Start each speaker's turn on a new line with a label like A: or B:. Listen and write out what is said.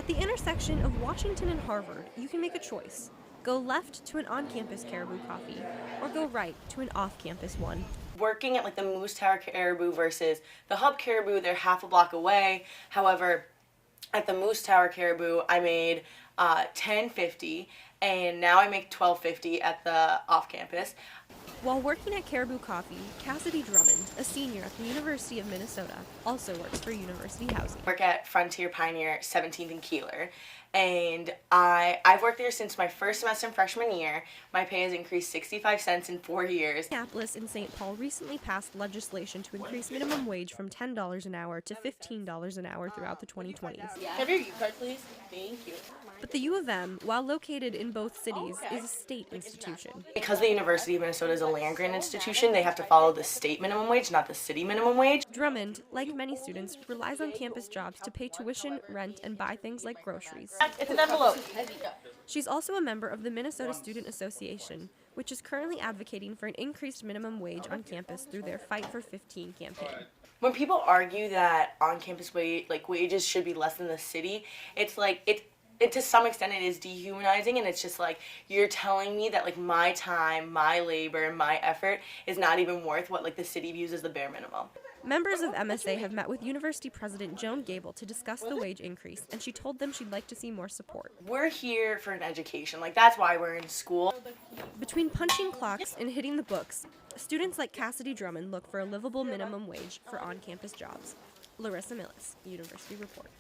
A: At the intersection of Washington and Harvard, you can make a choice. Go left to an on-campus Caribou Coffee, or go right to an off-campus one.
B: Working at like the Moose Tower Caribou versus the Hub Caribou, they're half a block away. However, at the Moose Tower Caribou, I made $10.50, and now I make $12.50 at the off-campus.
A: While working at Caribou Coffee, Cassidy Drummond, a senior at the University of Minnesota, also works for University Housing.
B: I work at Frontier Pioneer 17th and Keeler, and I've worked there since my first semester in freshman year. My pay has increased 65 cents in 4 years.
A: Minneapolis and St. Paul recently passed legislation to increase minimum wage from $10 an hour to $15 an hour throughout the 2020s.
B: Can I have your U-card, please? Thank you.
A: But the U of M, while located in both cities, is a state institution.
B: Because the University of Minnesota is a land-grant institution, they have to follow the state minimum wage, not the city minimum wage.
A: Drummond, like many students, relies on campus jobs to pay tuition, rent, and buy things like groceries.
B: It's an envelope.
A: She's also a member of the Minnesota Student Association, which is currently advocating for an increased minimum wage on campus through their Fight for 15 campaign.
B: When people argue that on-campus wages should be less than the city, it's like it to some extent it is dehumanizing, and it's just like you're telling me that like my time, my labor, and my effort is not even worth what like the city views as the bare minimum.
A: Members of MSA have met with University President Joan Gable to discuss the wage increase, and she told them she'd like to see more support.
B: We're here for an education. Like, that's why we're in school.
A: Between punching clocks and hitting the books, students like Cassidy Drummond look for a livable minimum wage for on-campus jobs. Larissa Millis, University Report.